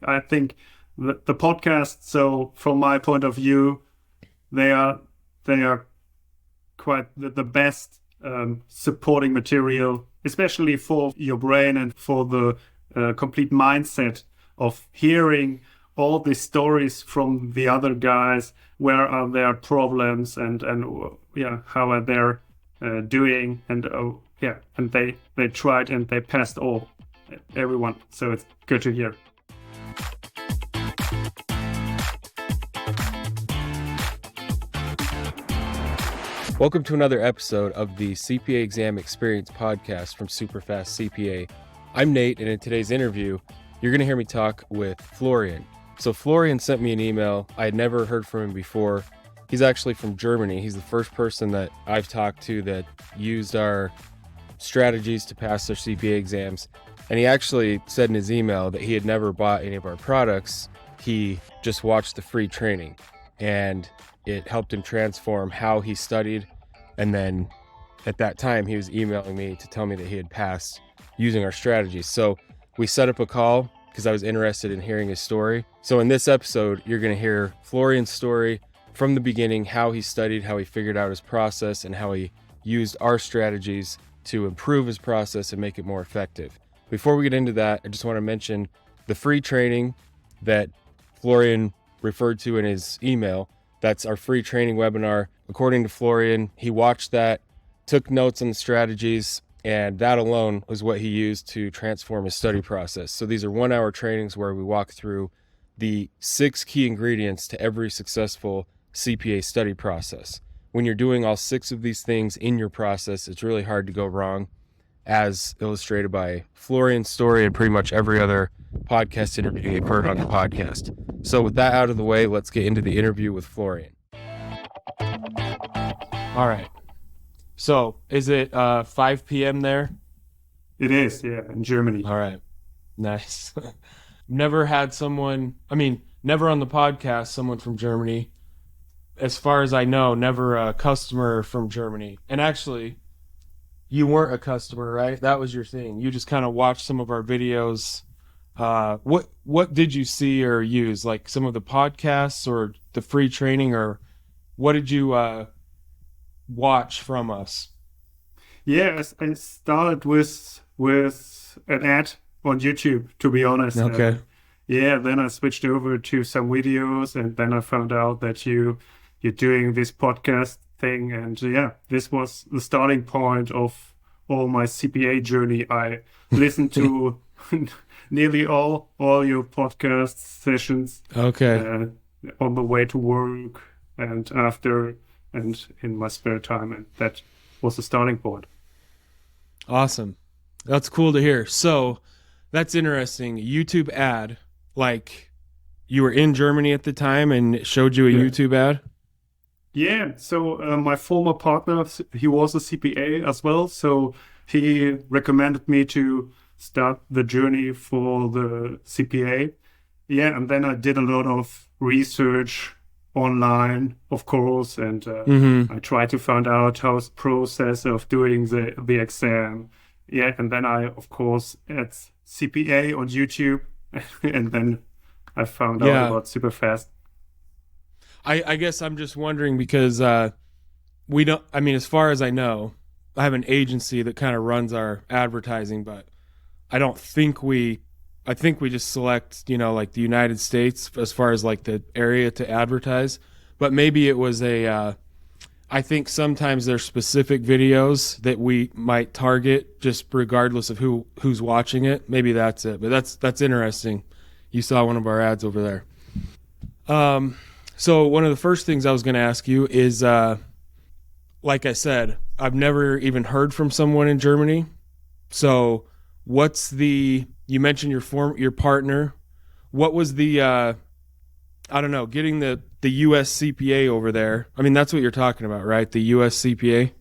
I think the podcast, so from my point of view, they are quite the best supporting material, especially for your brain and for the complete mindset of hearing all these stories from the other guys. Where are their problems and how are they doing, and and they tried and they passed everyone. So it's good to hear. Welcome to another episode of the CPA Exam Experience podcast from Superfast CPA. I'm Nate, and in today's interview, you're going to hear me talk with Florian. So Florian sent me an email. I had never heard from him before. He's actually from Germany. He's the first person that I've talked to that used our strategies to pass their CPA exams. And he actually said in his email that he had never bought any of our products. He just watched the free training, and it helped him transform how he studied. And then at that time, he was emailing me to tell me that he had passed using our strategies. So we set up a call because I was interested in hearing his story. So in this episode, you're going to hear Florian's story from the beginning, how he studied, how he figured out his process, and how he used our strategies to improve his process and make it more effective. Before we get into that, I just want to mention the free training that Florian referred to in his email. That's our free training webinar. According to Florian, he watched that, took notes on the strategies, and that alone was what he used to transform his study process. So these are 1-hour trainings where we walk through the 6 key ingredients to every successful CPA study process. When you're doing all 6 of these things in your process, it's really hard to go wrong, as illustrated by Florian's story and pretty much every other podcast interview you've heard on the podcast. So with that out of the way, let's get into the interview with Florian. All right. So is it 5 p.m. there? It is, yeah, in Germany. All right. Nice. Never had someone, never on the podcast, someone from Germany. As far as I know, never a customer from Germany. And actually, you weren't a customer, right? That was your thing. You just kind of watched some of our videos. What did you see or use? Like some of the podcasts or the free training, or what did you watch from us? Yeah, I started with an ad on YouTube, to be honest. Okay. Then I switched over to some videos, and then I found out that you're doing this podcast thing, and this was the starting point of all my CPA journey. I listened to nearly all your podcast sessions. Okay. On the way to work and after and in my spare time, and that was the starting point. Awesome. That's cool to hear. So that's interesting. YouTube ad, like you were in Germany at the time and it showed you a YouTube ad? Yeah, so my former partner, he was a CPA as well, so he recommended me to start the journey for the CPA. Yeah, and then I did a lot of research online, of course, and I tried to find out how's the process of doing the exam. Yeah, and then I, of course, add CPA on YouTube, and then I found out about Superfast. I guess I'm just wondering because we don't, as far as I know, I have an agency that kind of runs our advertising, but I think we just select, like the United States as far as like the area to advertise. But maybe it was I think sometimes there's specific videos that we might target just regardless of who's watching it. Maybe that's it. But that's interesting. You saw one of our ads over there. So one of the first things I was going to ask you is, like I said, I've never even heard from someone in Germany. So you mentioned your partner. What was the, getting the US CPA over there? That's what you're talking about, right? The US CPA?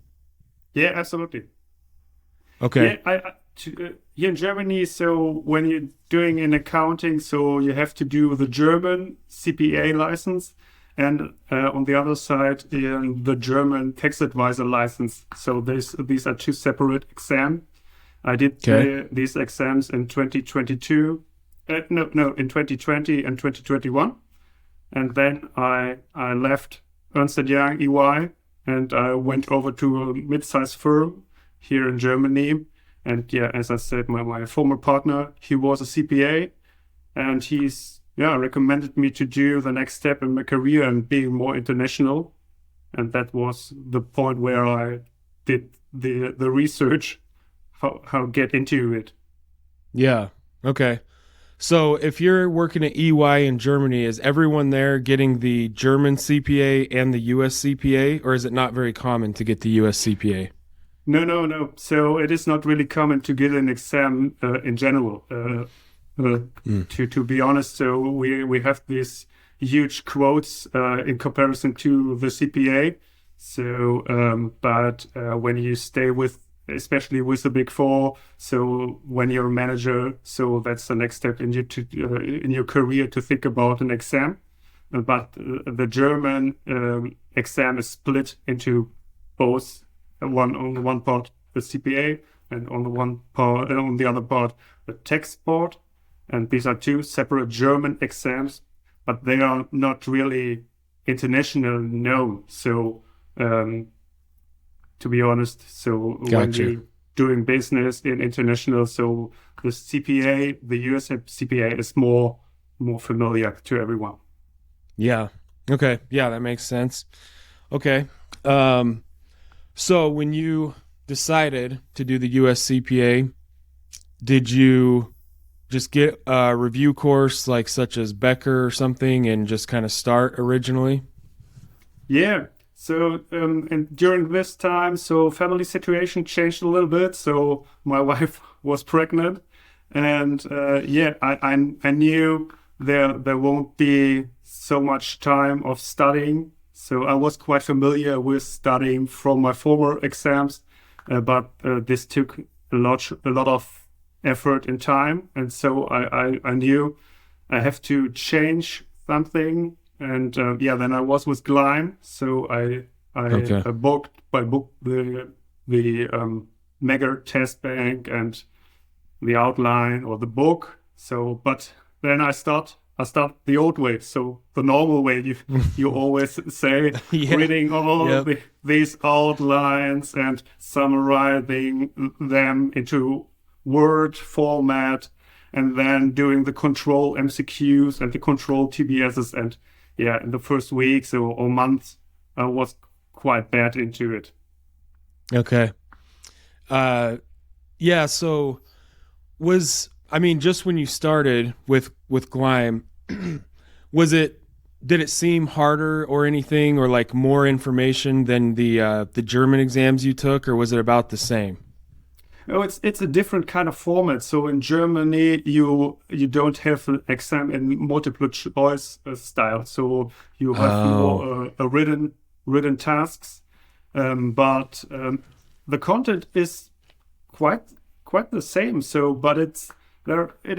Yeah, absolutely. Okay. Yeah, here in Germany, so when you're doing in accounting, so you have to do the German CPA license, and on the other side, the German tax advisor license. So these are 2 separate exams. I did these exams in 2022, No, in 2020 and 2021. And then I left Ernst & Young, EY, and I went over to a mid-sized firm here in Germany. And yeah, as I said, my former partner, he was a CPA, and he's recommended me to do the next step in my career and being more international. And that was the point where I did the research, how get into it. Yeah. Okay. So if you're working at EY in Germany, is everyone there getting the German CPA and the US CPA, or is it not very common to get the US CPA? No. So it is not really common to get an exam in general. To be honest, so we have these huge quotes in comparison to the CPA. So, but when you stay especially with the Big Four, so when you're a manager, so that's the next step in your career to think about an exam. But the German exam is split into both. On the one part, the CPA, and on the other part, the tax board. And these are two separate German exams, but they are not really international known. So, to be honest, so when you're doing business in international, so the CPA, the US CPA is more familiar to everyone. Yeah. Okay. Yeah, that makes sense. Okay. So when you decided to do the US CPA, did you just get a review course like such as Becker or something and just kind of start originally? Yeah. So and during this time, so family situation changed a little bit. So my wife was pregnant, and I knew there won't be so much time of studying. So I was quite familiar with studying from my former exams, but this took a lot of effort and time, and so I knew I have to change something. And then I was with Gleim, so I booked the Megger test bank and the outline or the book. So, but then I start the old way, so the normal way. You always say reading all these outlines and summarizing them into Word format, and then doing the control MCQs and the control TBSs. And in the first weeks or months, I was quite bad into it. Okay. So just when you started with Gleim, did it seem harder or anything, or like more information than the German exams you took, or was it about the same? Oh, it's a different kind of format. So in Germany, you don't have an exam in multiple choice style. So you have more written tasks, but the content is quite the same. So, but it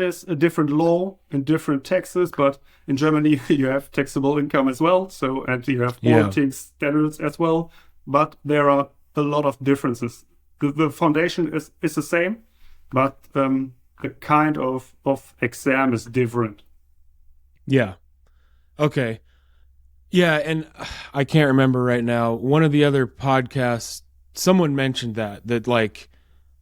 is a different law in different taxes. But in Germany, you have taxable income as well. So, and you have auditing standards as well. But there are a lot of differences. The foundation is the same, but the kind of exam is different. Yeah. Okay. Yeah, and I can't remember right now. One of the other podcasts, someone mentioned that like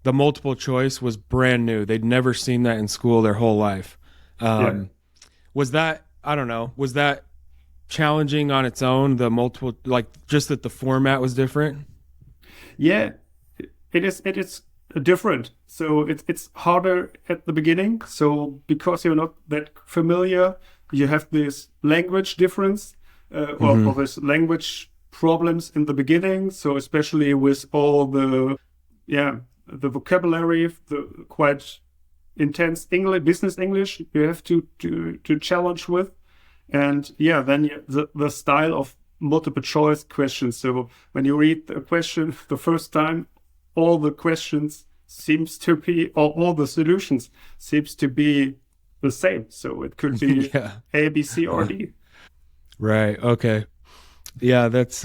the multiple choice was brand new. They'd never seen that in school their whole life. Was that, I don't know, was that challenging on its own, the multiple, like just that the format was different? Yeah. It is different. So it's harder at the beginning. So because you're not that familiar, you have this language difference or this language problems in the beginning. So especially with all the vocabulary, the quite intense English, business English, you have to challenge with, and then the style of multiple choice questions. So when you read a question the first time, all the questions seems to be, or all the solutions seems to be the same. So it could be A, B, C, or D. Right. Okay. Yeah, that's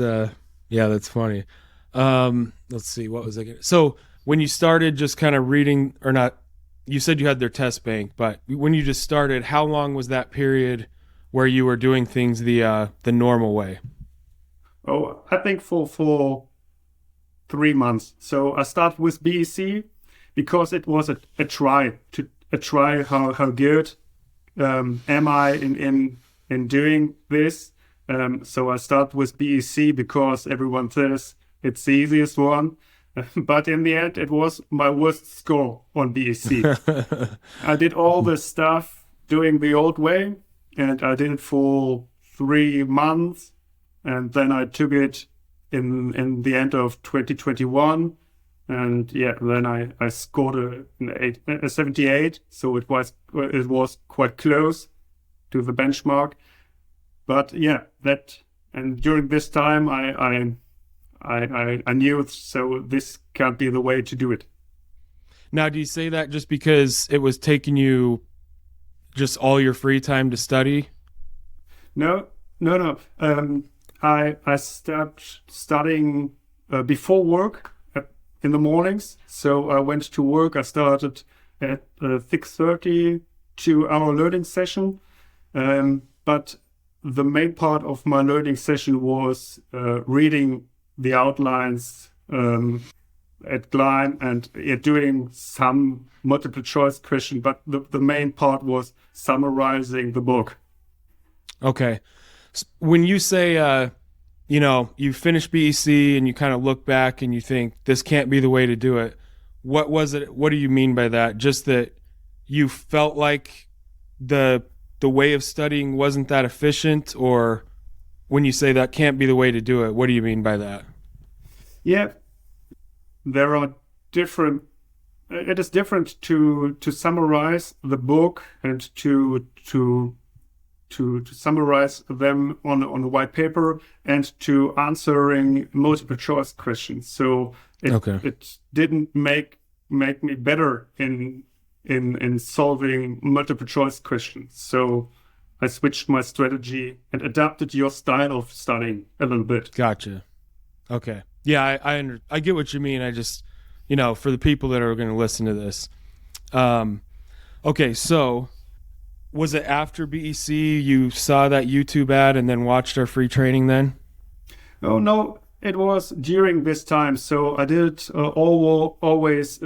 funny. Let's see, what was I getting? So when you started just kind of reading, or not you said you had their test bank, but when you just started, how long was that period where you were doing things the normal way? Oh, I think for 3 months. So I started with BEC because it was a try how good am I in doing this. So I start with BEC because everyone says it's the easiest one. But in the end, it was my worst score on BEC. I did all the stuff doing the old way, and I did it for 3 months, and then I took it in the end of 2021, and yeah, then I scored a 78, so it was quite close to the benchmark. But yeah, and during this time, I knew, so this can't be the way to do it. Now, do you say that just because it was taking you just all your free time to study? No. I started studying before work in the mornings. So I went to work. I started at 6:30, 2-hour learning session. But the main part of my learning session was reading the outlines at Gleim and doing some multiple choice question. But the main part was summarizing the book. Okay. When you say, you finish BEC and you kind of look back and you think this can't be the way to do it, what was it? What do you mean by that? Just that you felt like the way of studying wasn't that efficient, or when you say that can't be the way to do it, what do you mean by that? Yeah, there are different. It is different to summarize the book and to summarize them on a white paper and to answering multiple choice questions. So it didn't make me better in solving multiple choice questions. So I switched my strategy and adapted your style of studying a little bit. Gotcha. Okay. Yeah, I get what you mean. I just, for the people that are going to listen to this. Okay, so was it after BEC you saw that YouTube ad and then watched our free training then? Oh, no, it was during this time. So I did always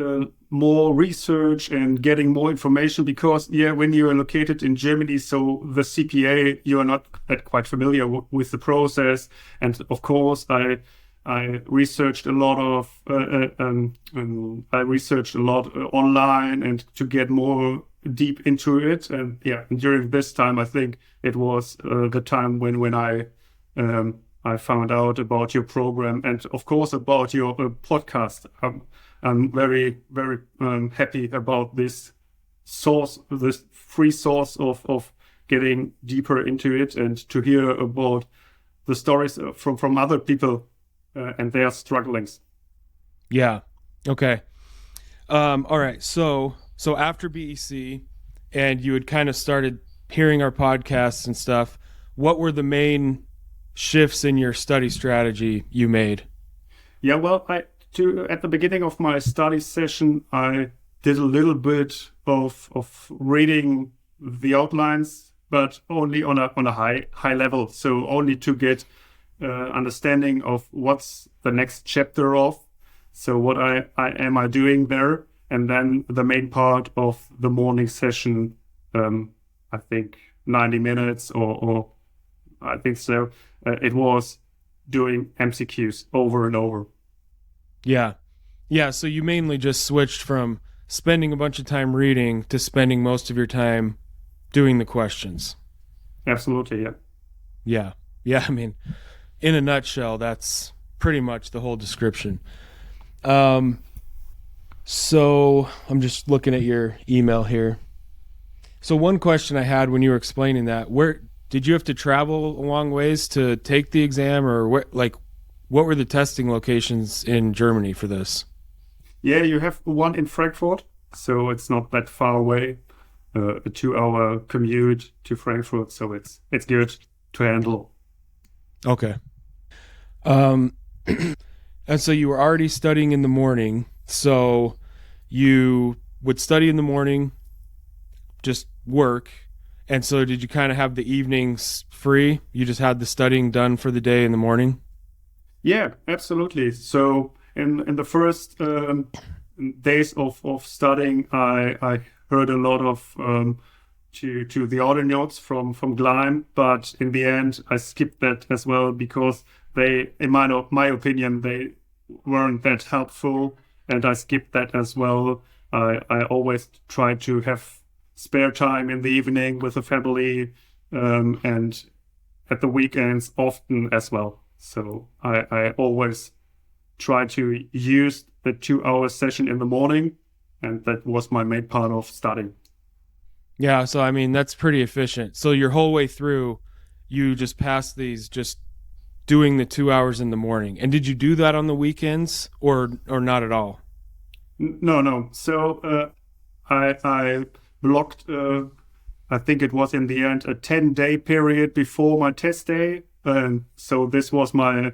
more research and getting more information because, when you are located in Germany, so the CPA, you are not quite familiar with the process. And of course, I researched a lot online and to get more deep into it. And during this time, I think it was the time when I found out about your program and of course about your podcast. I'm very, very happy about this free source of getting deeper into it and to hear about the stories from other people and their strugglings. Yeah. Okay. All right. So after BEC and you had kind of started hearing our podcasts and stuff, what were the main shifts in your study strategy you made? Yeah, well, at the beginning of my study session, I did a little bit of reading the outlines, but only on a high level. So only to get understanding of what's the next chapter of. So what I doing there, and then the main part of the morning session, I think 90 minutes or I think so. It was doing MCQs over and over. Yeah. So you mainly just switched from spending a bunch of time reading to spending most of your time doing the questions. Absolutely, yeah. Yeah. I mean, in a nutshell, that's pretty much the whole description. So I'm just looking at your email here. So one question I had when you were explaining that, where did you have to travel a long ways to take the exam, or what were the testing locations in Germany for this? Yeah, you have one in Frankfurt, so it's not that far away. A 2-hour commute to Frankfurt, so it's good to handle. Okay. And so you were already studying in the morning, so you would study in the morning, just work. And so did you kind of have the evenings free? You just had the studying done for the day in the morning? Yeah, absolutely. So in the first days of studying, I heard a lot of to the audio notes from Gleim, but in the end I skipped that as well because they, in my opinion, they weren't that helpful, and I skipped that as well. I always try to have spare time in the evening with the family, and at the weekends often as well. So I always try to use the 2 hour session in the morning, and that was my main part of studying. Yeah, so I mean that's pretty efficient. So your whole way through, you just passed these just doing the 2 hours in the morning. And did you do that on the weekends or not at all? No. So I blocked. I think it was in the end a 10-day period before my test day, and so this was my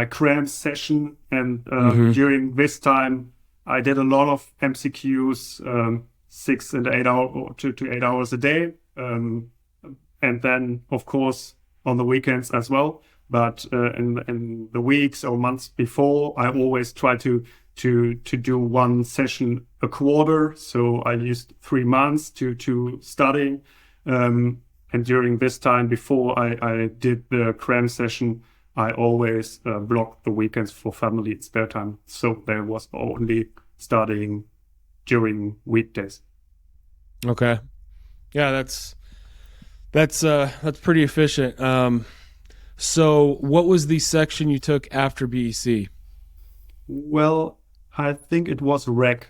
cram session. And during this time, I did a lot of MCQs, 6 and 8 hours or 2 to 8 hours a day, and then of course on the weekends as well. But in the weeks or months before, I always try to do one session a quarter. So I used 3 months to study. And during this time before I did the cram session, I always blocked the weekends for family and spare time. So there was only studying during weekdays. Okay. Yeah, that's pretty efficient. So what was the section you took after BEC? Well, I think it was reg.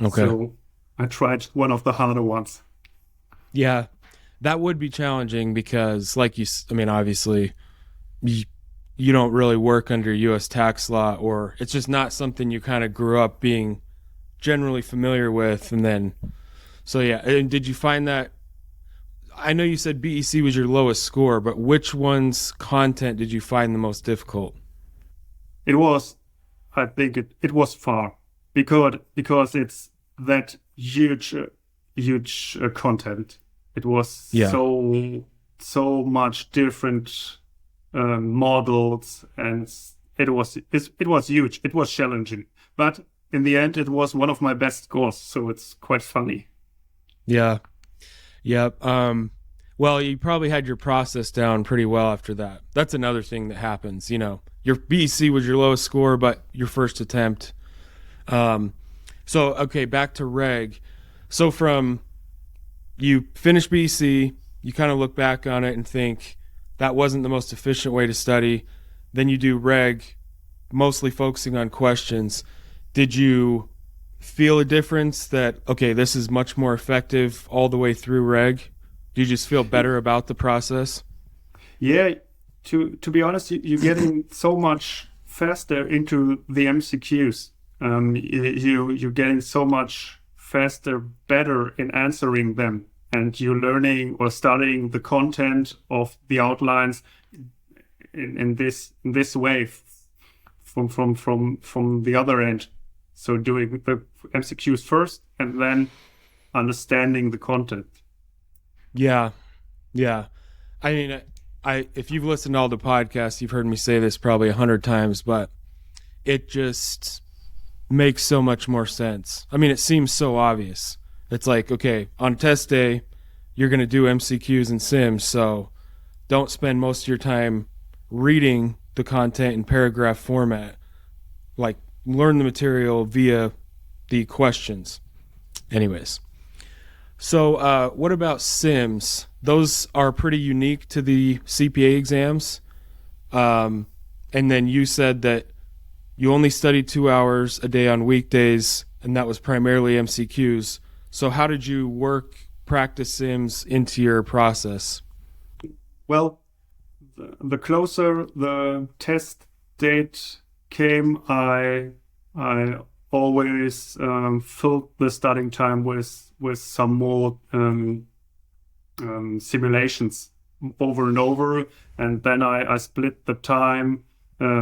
Okay. So I tried one of the harder ones. Yeah, that would be challenging because, obviously, you don't really work under U.S. tax law, or it's just not something you kind of grew up being generally familiar with. And then, so yeah, and did you find that? I know you said BEC was your lowest score, but which one's content did you find the most difficult? It was, I think it was far because it's that huge content. It was so much different models, and it was huge. It was challenging, but in the end, it was one of my best scores. So it's quite funny. Yeah. Yep. Well, you probably had your process down pretty well after that. That's another thing that happens. Your BEC was your lowest score, but your first attempt. So, okay, back to reg. So from you finish BEC, you kind of look back on it and think that wasn't the most efficient way to study. Then you do reg, mostly focusing on questions. Did you feel a difference that, okay, this is much more effective all the way through reg? Do you just feel better about the process? Yeah, to be honest, you're getting so much faster into the MCQs. You're getting so much faster, better in answering them, and you're learning or studying the content of the outlines in this way from the other end. So doing the MCQs first and then understanding the content. Yeah. I mean, if you've listened to all the podcasts, you've heard me say this probably 100 times, but it just makes so much more sense. I mean, it seems so obvious. It's like, okay, on test day, you're going to do MCQs and sims, so don't spend most of your time reading the content in paragraph format. Like, learn the material via the questions. Anyways. So what about sims? Those are pretty unique to the CPA exams. And then you said that you only studied 2 hours a day on weekdays, and that was primarily MCQs. So how did you practice sims into your process? Well, the closer the test date came, I always filled the studying time with some more simulations over and over, and then I split the time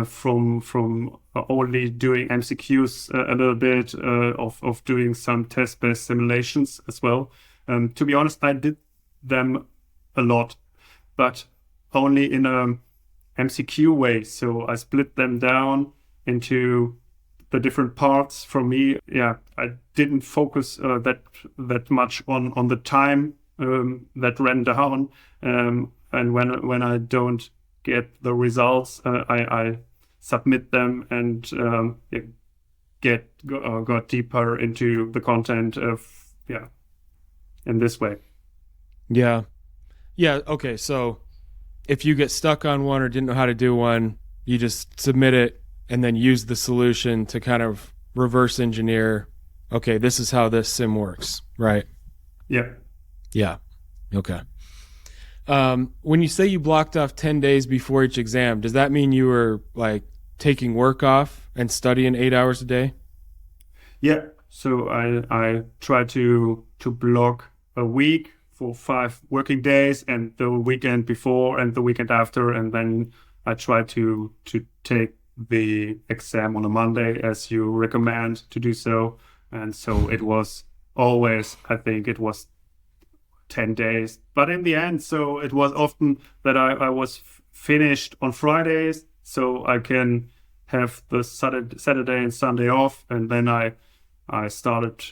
from only doing MCQs a little bit, of doing some test-based simulations as well. To be honest, I did them a lot, but only in a MCQ way. So I split them down into the different parts. For me, I didn't focus that much on the time that ran down. And when I don't get the results, I submit them and got deeper into the content of in this way. Yeah. Okay. So if you get stuck on one or didn't know how to do one, you just submit it and then use the solution to kind of reverse engineer. Okay, this is how this sim works, right? Yeah. Yeah. Okay. When you say you blocked off 10 days before each exam, does that mean you were like taking work off and studying 8 hours a day? Yeah. So I try to block a week for 5 working days and the weekend before and the weekend after, and then I try to take the exam on a Monday as you recommend to do so. And so it was always, I think it was 10 days. But in the end, so it was often that I was finished on Fridays, so I can have the Saturday and Sunday off, and then I started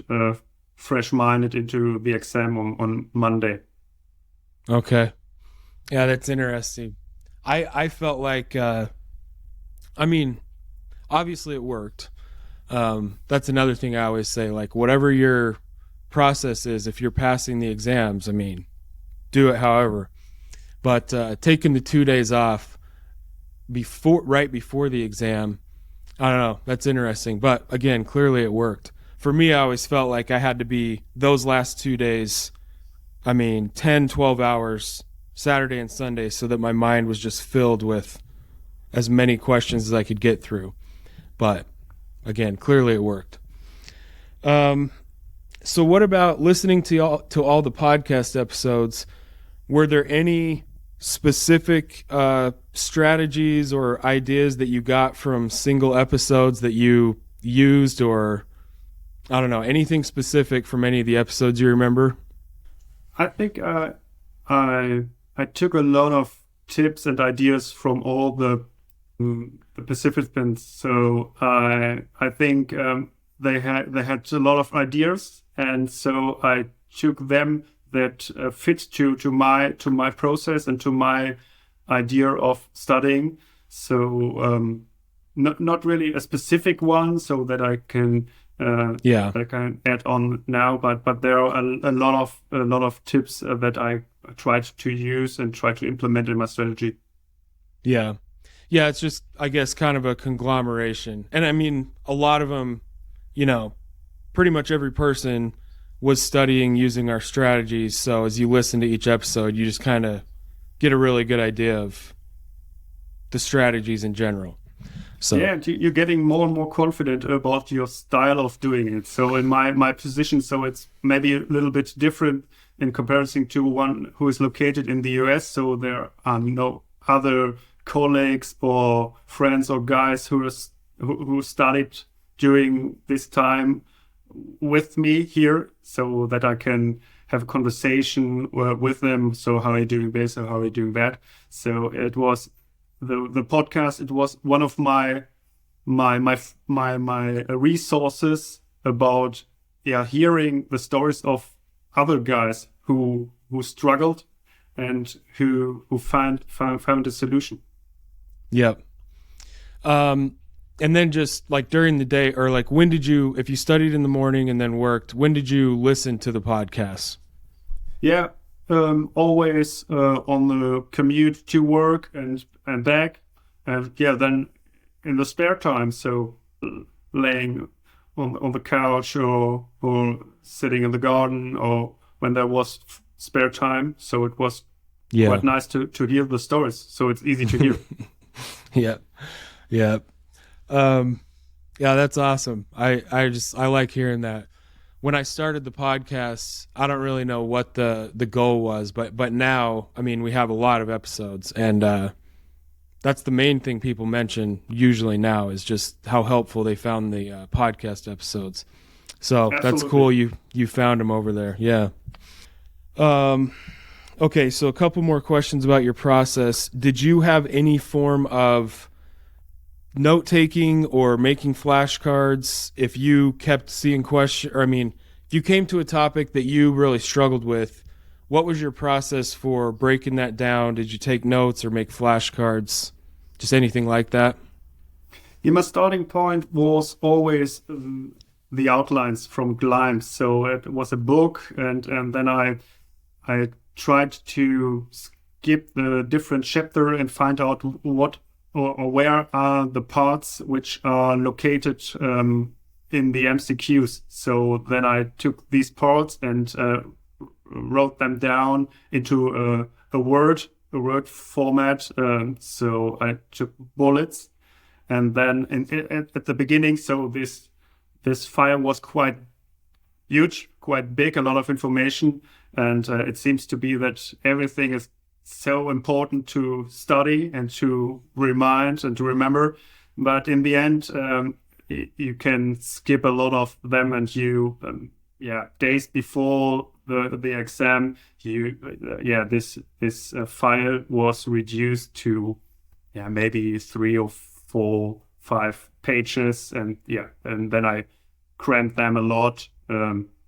fresh-minded into the exam on Monday. Okay. Yeah, that's interesting. I felt like, obviously it worked. That's another thing I always say, like whatever your process is, if you're passing the exams, do it however. But taking the 2 days off right before the exam, I don't know, that's interesting. But again, clearly it worked. For me, I always felt like I had to be those last 2 days, 10, 12 hours, Saturday and Sunday, so that my mind was just filled with as many questions as I could get through. But again, clearly it worked. So what about listening to all the podcast episodes? Were there any specific strategies or ideas that you got from single episodes that you used, or I don't know, anything specific from any of the episodes you remember? I think I took a lot of tips and ideas from all the participants. So I think they had a lot of ideas, and so I took them that fit to my process and to my idea of studying. So not really a specific one, so that I can add on now, but there are a lot of tips that I tried to use and try to implement in my strategy. Yeah, it's just, I guess, kind of a conglomeration. And a lot of them, pretty much every person was studying using our strategies. So as you listen to each episode, you just kind of get a really good idea of the strategies in general. So yeah, you're getting more and more confident about your style of doing it. So in my position, so it's maybe a little bit different in comparison to one who is located in the US. So there are no other colleagues or friends or guys who studied during this time with me here, so that I can have a conversation with them. So how are you doing this, or how are you doing that? So it was the podcast. It was one of my resources about hearing the stories of other guys who struggled and who found a solution. Yep. And then just like during the day, or like when did you, if you studied in the morning and then worked, when did you listen to the podcast? Yeah, always on the commute to work and back, and then in the spare time. So laying on the couch or sitting in the garden, or when there was spare time. So it was quite nice to hear the stories. So it's easy to hear. Yeah. That's awesome. I like hearing that. When I started the podcast, I don't really know what the goal was, but now, we have a lot of episodes, and that's the main thing people mention usually now, is just how helpful they found the podcast episodes. So Absolutely. That's cool. You found them over there. Yeah. Okay. So a couple more questions about your process. Did you have any form of note taking or making flashcards if you kept seeing if you came to a topic that you really struggled with? What was your process for breaking that down? Did you take notes or make flashcards? Just anything like that? Yeah, my starting point was always the outlines from Gleim. So it was a book, and then I tried to skip the different chapter and find out what or where are the parts which are located in the MCQs. So then I took these parts and wrote them down into a word format. So I took bullets, and then at the beginning, so this file was quite huge, quite big, a lot of information, and it seems to be that everything is so important to study and to remind and to remember. But in the end, you can skip a lot of them, and you, days before the exam, this file was reduced to maybe 3 or 4, 5 pages, and then I crammed them a lot,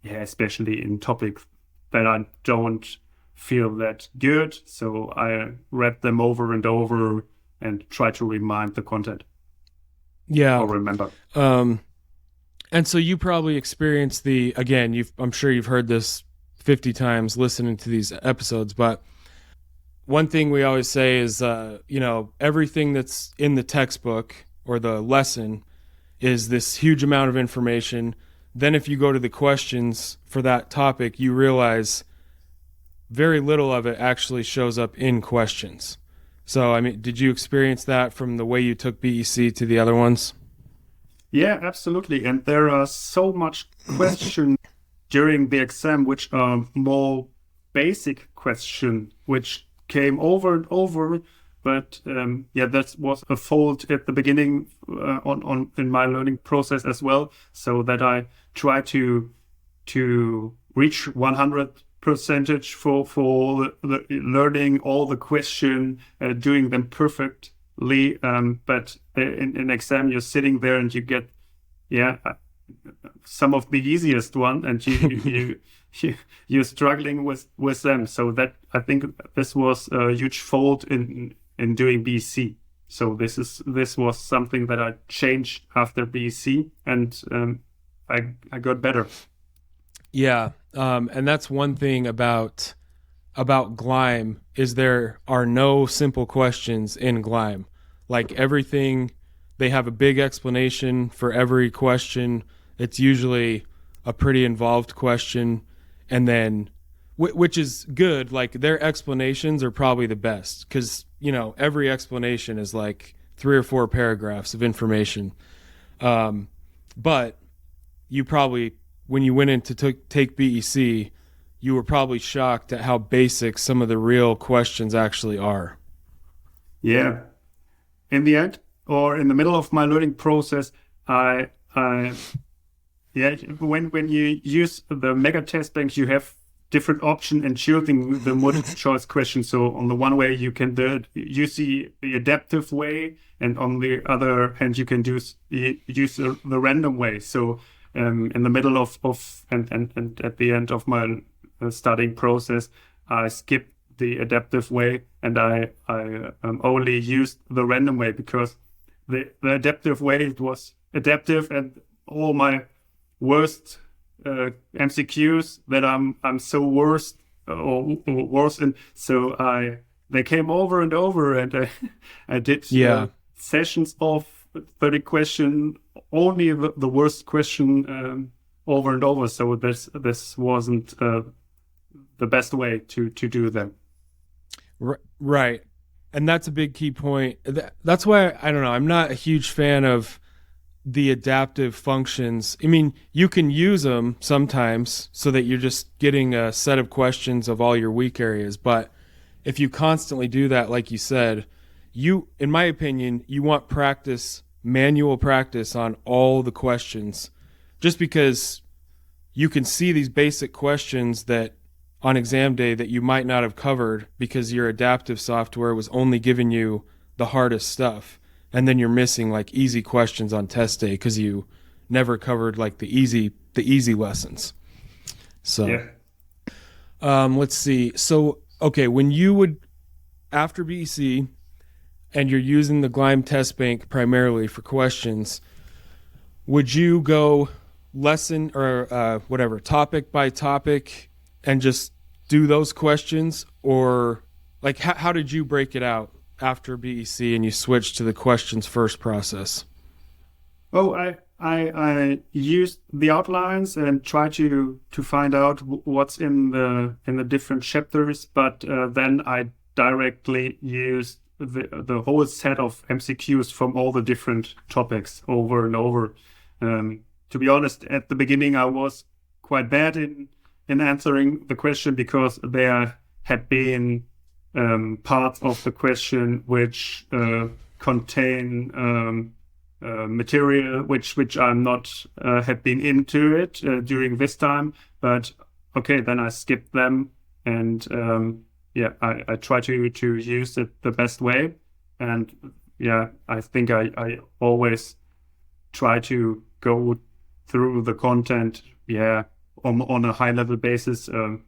especially in topics that I don't feel that good. So I read them over and over and try to remind the content. Yeah. Or remember. And so you probably experienced I'm sure you've heard this 50 times listening to these episodes, but one thing we always say is, everything that's in the textbook or the lesson is this huge amount of information. Then if you go to the questions for that topic, you realize very little of it actually shows up in questions. So, did you experience that from the way you took BEC to the other ones? Yeah, absolutely. And there are so much questions during the exam which are more basic questions, which came over and over. But that was a fault at the beginning in my learning process as well, so that I try to reach 100% for the learning all the question, doing them perfectly. But in exam, you're sitting there and you get some of the easiest one, and you're struggling with them. So that, I think this was a huge fault in doing BEC. So this was something that I changed after BEC, and I got better. Yeah, and that's one thing about Gleim, is there are no simple questions in Gleim. Like everything, they have a big explanation for every question. It's usually a pretty involved question, and then which is good. Like their explanations are probably the best, because every explanation is like 3 or 4 paragraphs of information. But you probably, when you went in to take BEC, you were probably shocked at how basic some of the real questions actually are. Yeah. In the end, or in the middle of my learning process, when you use the mega test bank, you have different option in choosing the multiple choice question. So on the one way you can use the adaptive way, and on the other hand you can use the random way. So in the middle of and at the end of my studying process, I skipped the adaptive way, and I only used the random way, because the adaptive way, it was adaptive, and all my worst MCQs that I'm so worse in. So they came over and over, and I did sessions of 30 question, only the worst question over and over. So this wasn't the best way to do them. Right. And that's a big key point. That's why, I don't know, I'm not a huge fan of the adaptive functions. You can use them sometimes so that you're just getting a set of questions of all your weak areas. But if you constantly do that, like you said, in my opinion, you want practice, manual practice on all the questions, just because you can see these basic questions that on exam day that you might not have covered because your adaptive software was only giving you the hardest stuff. And then you're missing like easy questions on test day because you never covered like the easy lessons. So, yeah. Let's see. So, okay, when you would, after BEC, and you're using the Gleim test bank primarily for questions, would you go lesson or topic by topic and just do those questions? Or like, how did you break it out after BEC and you switched to the questions first process? Oh, I used the outlines and try to find out what's in the different chapters, but then I directly used the whole set of MCQs from all the different topics over and over. To be honest, at the beginning I was quite bad in answering the question because there had been parts of the question which contain material which I'm not had been into it during this time. But okay, then I skipped them and I try to use it the best way. And yeah, I think I always try to go through the content on a high level basis a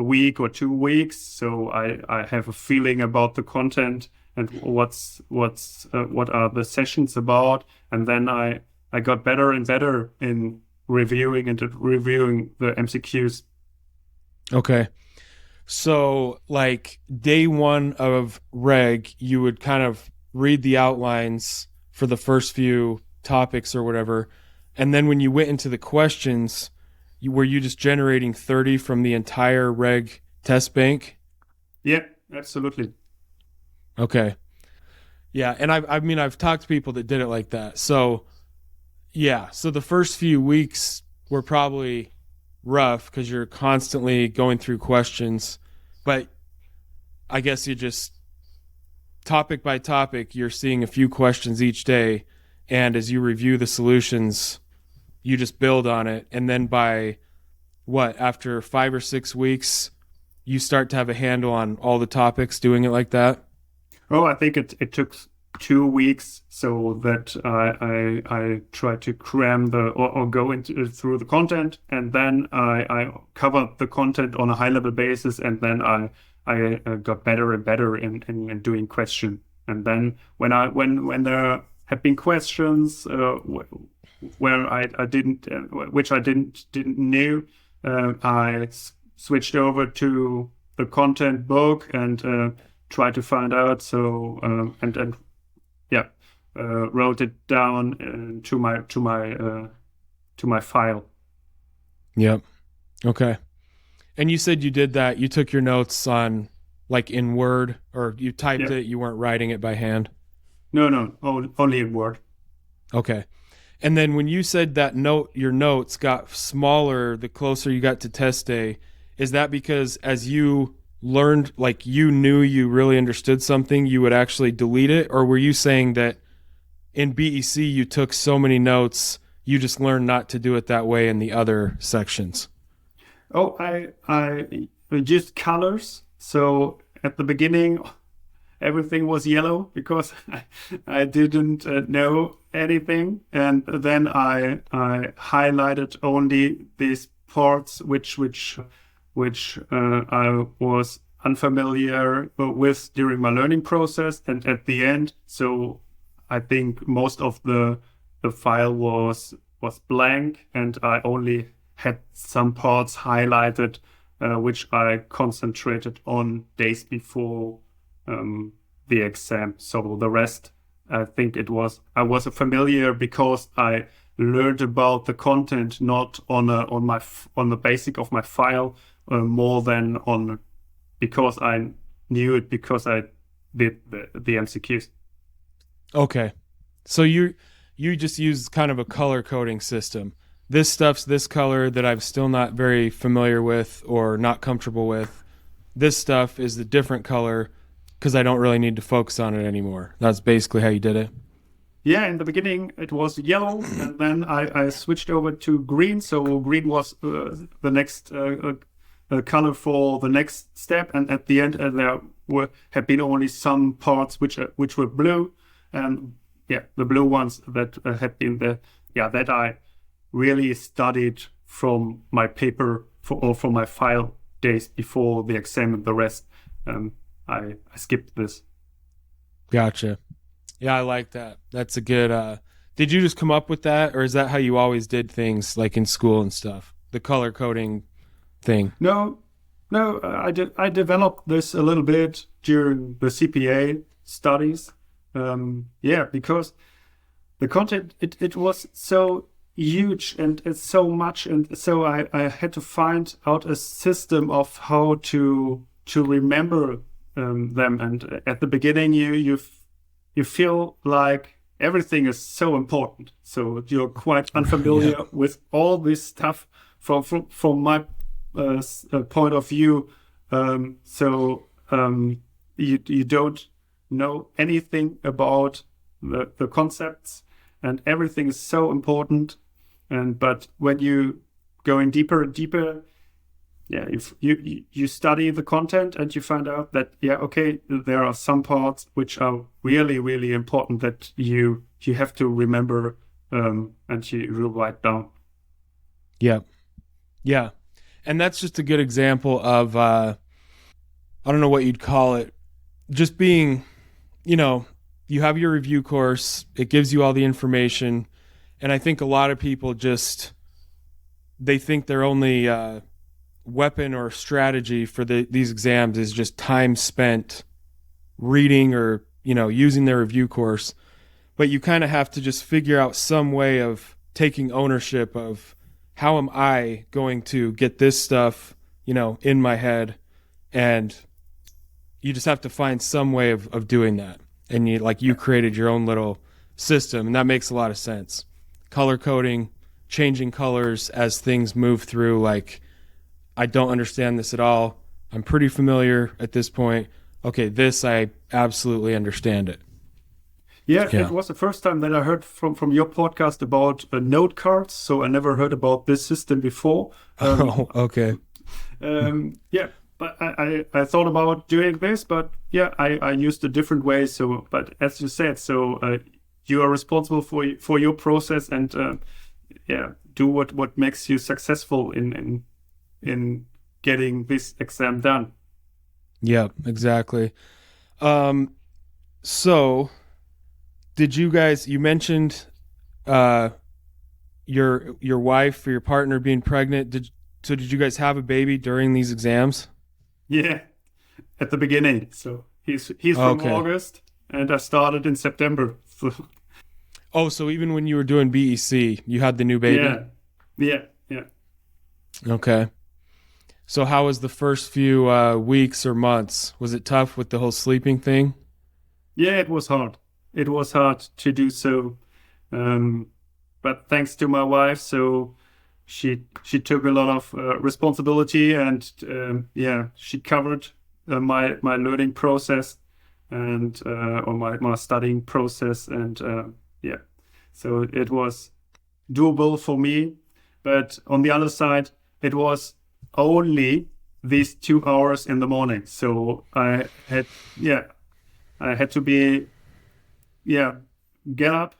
week or 2 weeks, so I have a feeling about the content and what are the sessions about, and then I got better and better in reviewing the MCQs. Okay, so like day one of reg, you would kind of read the outlines for the first few topics or whatever, and then when you went into the questions, were you just generating 30 from the entire reg test bank? Yeah, absolutely. Okay. Yeah, and I've talked to people that did it like that. So yeah, so the first few weeks were probably rough because you're constantly going through questions, but I guess you just topic by topic, you're seeing a few questions each day, and as you review the solutions, you just build on it, and then by after 5 or 6 weeks, you start to have a handle on all the topics doing it like that? Oh, I think it took 2 weeks, so that I tried to cram or go through the content, and then I covered the content on a high level basis, and then I got better and better in doing question. And then when there have been questions where I didn't which I didn't know, I switched over to the content book and tried to find out. So wrote it down to my file. Yep. Okay. And you said you did that. You took your notes on like in Word, or you typed it. You weren't writing it by hand. No, only in Word. Okay. And then when you said that your notes got smaller the closer you got to test day, is that because as you learned, like you knew you really understood something, you would actually delete it? Or were you saying that in BEC you took so many notes, you just learned not to do it that way in the other sections? Oh, I used colors. So at the beginning, everything was yellow because I didn't know anything, and then I highlighted only these parts which I was unfamiliar with during my learning process, and at the end, so I think most of the file was blank, and I only had some parts highlighted which I concentrated on days before the exam. So the rest, I think I was familiar because I learned about the content not on the basic of my file, more than because I knew it because I did the MCQs. Okay, so you just use kind of a color coding system. This stuff's this color that I'm still not very familiar with or not comfortable with. This stuff is the different color. because I don't really need to focus on it anymore. That's basically how you did it. Yeah, in the beginning it was yellow, and then I switched over to green. So green was the next color for the next step, and at the end there had been only some parts which were blue, and yeah, the blue ones that had been that I really studied from my paper or from my file days before the exam, and the rest I skipped this. Gotcha. Yeah, I like that. That's a good, did you just come up with that, or is that how you always did things like in school and stuff? The color coding thing? No, I developed this a little bit during the CPA studies. Because the content, it was so huge and it's so much, and so I had to find out a system of how to remember them. And at the beginning, you feel like everything is so important, so you're quite unfamiliar with all this stuff from my point of view. You don't know anything about the concepts, and everything is so important. But when you going deeper and deeper, if you study the content and you find out that there are some parts which are really, really important that you have to remember, and you write down. Yeah, and that's just a good example of I don't know what you'd call it, just being, you have your review course, it gives you all the information, and I think a lot of people they think their only weapon or strategy for these exams is just time spent reading or using their review course. But you kind of have to just figure out some way of taking ownership of, how am I going to get this stuff in my head, and you just have to find some way of doing that. And you created your own little system, and that makes a lot of sense. Color coding, changing colors as things move through, I don't understand this at all. I'm pretty familiar at this point. Okay, this, I absolutely understand it. Yeah, it was the first time that I heard from your podcast about note cards. So I never heard about this system before. Okay. But I thought about doing this, but I used a different way. So, but as you said, you are responsible for your process, and do what makes you successful in getting this exam done. Yeah, exactly. So did you guys, you mentioned your wife or your partner being pregnant. Did you guys have a baby during these exams? Yeah, at the beginning. So he's from August, and I started in September. So even when you were doing BEC, you had the new baby? Yeah. Okay. So how was the first few weeks or months? Was it tough with the whole sleeping thing? Yeah, it was hard. It was hard to do so. But thanks to my wife, so she took a lot of responsibility, and she covered my learning process and or my studying process, and so it was doable for me. But on the other side, it was only these 2 hours in the morning, so I had to be get up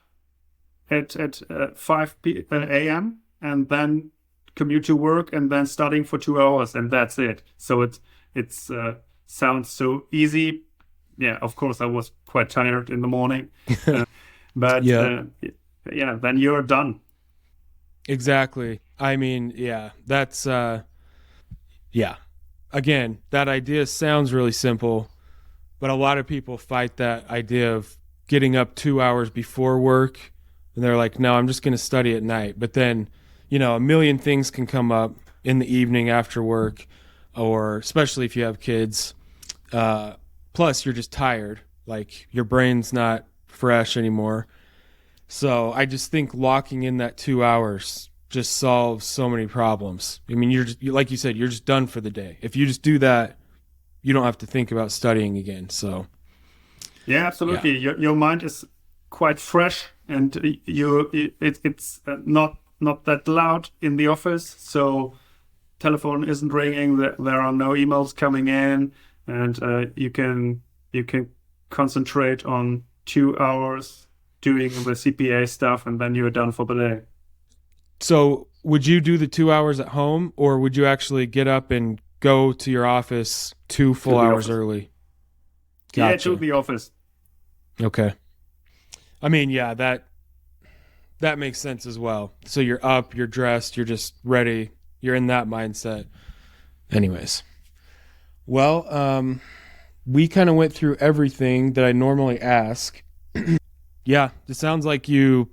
at 5 a.m. and then commute to work, and then studying for 2 hours, and that's it. So it's sounds so easy. Yeah, of course I was quite tired in the morning, but then you're done. Exactly. I mean, that's again, that idea sounds really simple, but a lot of people fight that idea of getting up 2 hours before work, and they're like, no, I'm just going to study at night. But then, a million things can come up in the evening after work, or especially if you have kids. Plus, you're just tired. Like, your brain's not fresh anymore. So I just think locking in that 2 hours just solves so many problems. I mean, like you said, you're just done for the day. If you just do that, you don't have to think about studying again. So Yeah, yeah. absolutely. Your mind is quite fresh, and it's not that loud in the office, so telephone isn't ringing. There are no emails coming in, and you can concentrate on 2 hours doing the CPA stuff, and then you're done for the day. So would you do the 2 hours at home, or would you actually get up and go to your office two To full the hours office. early? Yeah, to Gotcha. the office. Okay. I mean, yeah, that makes sense as well. So you're up, you're dressed, you're just ready, you're in that mindset. Anyways, well, we kind of went through everything that I normally ask. Yeah, it sounds like you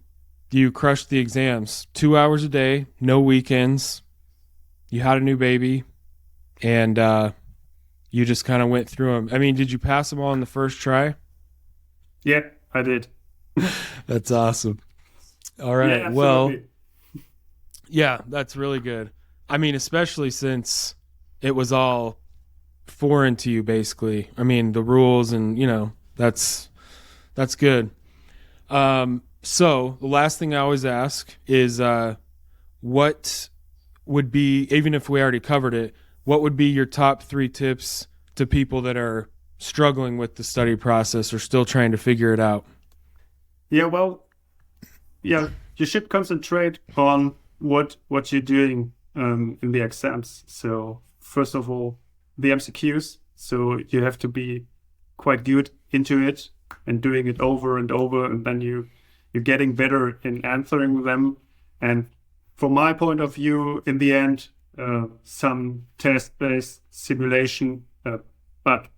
crushed the exams. 2 hours a day, no weekends. You had a new baby, and you just kind of went through them. I mean, did you pass them all in the first try? Yeah, I did. That's awesome. All Yeah, right. Well, absolutely. yeah, that's really good. I mean, especially since it was all foreign to you, basically. I mean, the rules and that's good. So the last thing I always ask is, what would be, even if we already covered it, what would be your top 3 tips to people that are struggling with the study process or still trying to figure it out? Yeah, well, yeah, you should concentrate on what you're doing in the exams. So first of all, the MCQs. So you have to be quite good into it and doing it over and over, and then you're getting better in answering them. And from my point of view, in the end, some test-based simulation, but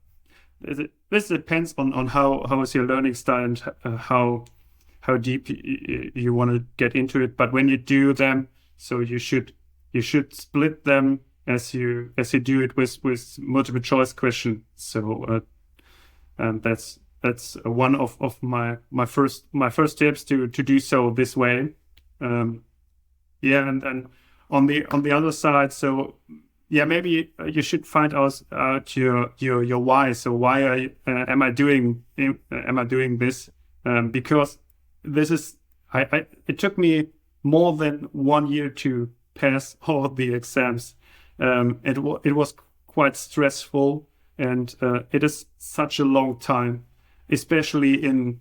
this depends on how is your learning style and how deep you want to get into it. But when you do them, so you should split them as you do it with multiple choice question. So and that's one of my first tips to do so this way. Um, yeah, and on the other side, so yeah, maybe you should find out your why. So why am I doing this? Because this is it took me more than 1 year to pass all the exams. It was quite stressful, and it is such a long time, especially in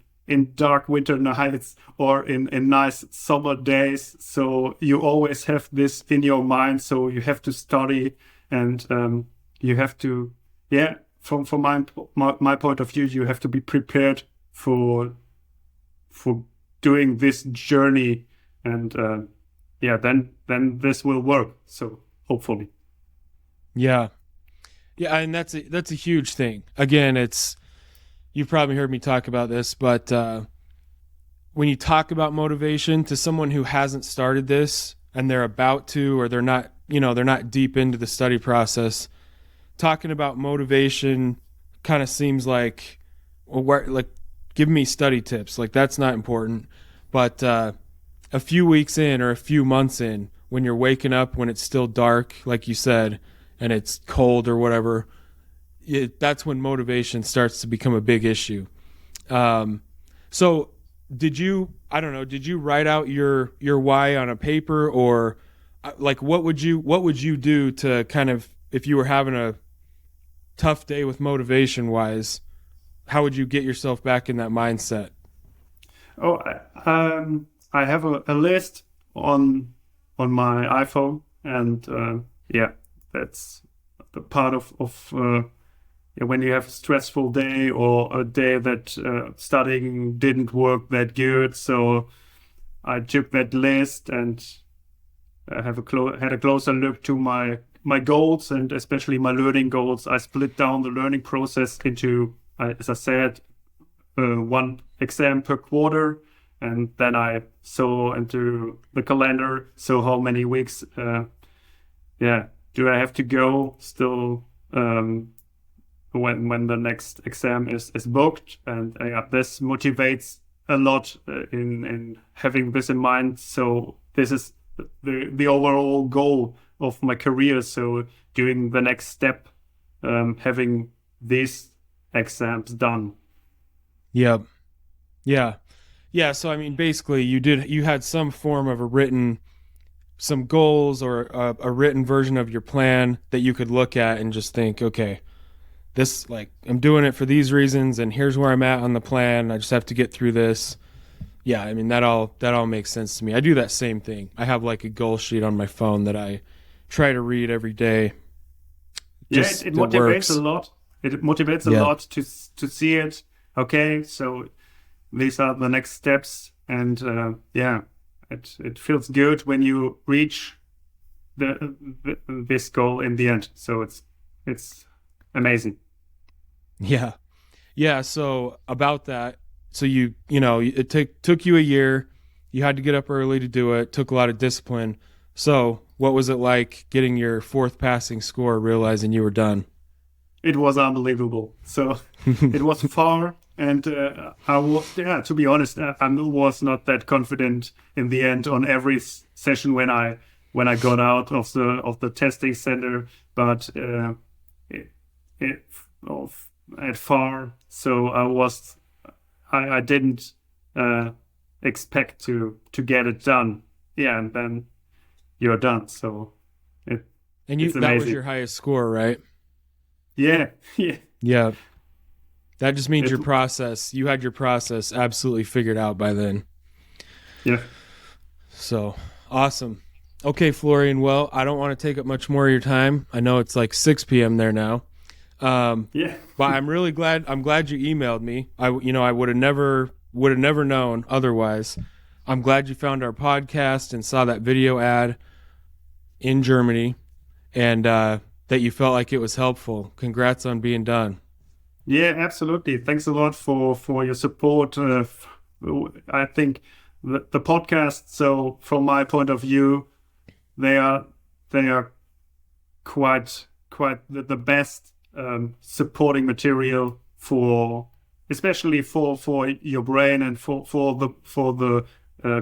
dark winter nights or in nice summer days. So you always have this in your mind. So you have to study, and you have to, yeah. From my point of view, you have to be prepared for doing this journey, and yeah, then this will work. So hopefully. Yeah. Yeah, and that's a huge thing. Again, you've probably heard me talk about this, but when you talk about motivation to someone who hasn't started this and they're about to, or they're not deep into the study process, talking about motivation kind of seems like, well, like, give me study tips. Like, that's not important. But a few weeks in or a few months in, when you're waking up, when it's still dark, like you said, and it's cold or whatever, that's when motivation starts to become a big issue. So I don't know, did you write out your why on a paper, or like what would you do to kind of, if you were having a tough day with motivation wise, how would you get yourself back in that mindset? Oh, I have a list on my iPhone, and yeah, that's the part of yeah, when you have a stressful day or a day that studying didn't work that good. So I took that list and had a closer look to my goals, and especially my learning goals. I split down the learning process into, as I said, one exam per quarter, and then I saw into the calendar. So how many weeks, yeah, do I have to go still, when the next exam is booked? And this motivates a lot in having this in mind. So this is the overall goal of my career. So doing the next step, having these exams done. Yep. Yeah. Yeah. So, I mean, basically you had some form of some goals or a written version of your plan that you could look at and just think, okay, this, like, I'm doing it for these reasons and here's where I'm at on the plan. I just have to get through this. Yeah. I mean, that all makes sense to me. I do that same thing. I have like a goal sheet on my phone that I try to read every day. Yeah, it motivates a lot. It motivates a lot to see it. Okay, so these are the next steps, and it feels good when you reach this goal in the end. So it's amazing. Yeah, yeah. So about that, so you know it took you a year. You had to get up early to do it. Took a lot of discipline. So what was it like getting your 4th passing score, realizing you were done? It was unbelievable. So it was far, and I was, to be honest, I was not that confident in the end on every session when I got out of the testing center. But at far, so I didn't expect to get it done. Yeah, and then you're done. So that was your highest score, right? Yeah. Yeah. That just means you had your process absolutely figured out by then. Yeah. So awesome. Okay, Florian. Well, I don't want to take up much more of your time. I know it's like 6 p.m. there now. Yeah. But I'm glad you emailed me. I would have never known otherwise. I'm glad you found our podcast and saw that video ad in Germany, and that you felt like it was helpful. Congrats on being done. Yeah, absolutely. Thanks a lot for your support. I think the podcast, so from my point of view, they are quite the best supporting material especially for your brain and for the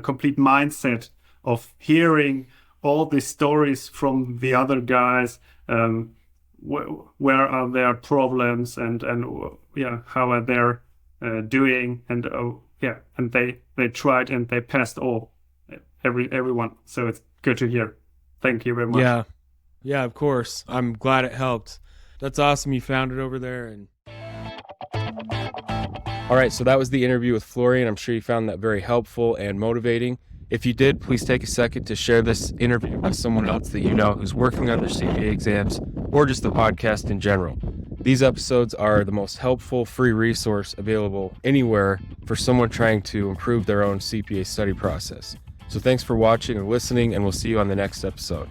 complete mindset of hearing all the stories from the other guys. Where are their problems and how are they doing, and and they tried and they passed everyone. So it's good to hear. Thank you very much. Yeah, of course. I'm glad it helped. That's awesome you found it over there. And all right, so that was the interview with Florian. I'm sure you found that very helpful and motivating. If you did, please take a second to share this interview with someone else that you know who's working on their CPA exams, or just the podcast in general. These episodes are the most helpful free resource available anywhere for someone trying to improve their own CPA study process. So thanks for watching and listening, and we'll see you on the next episode.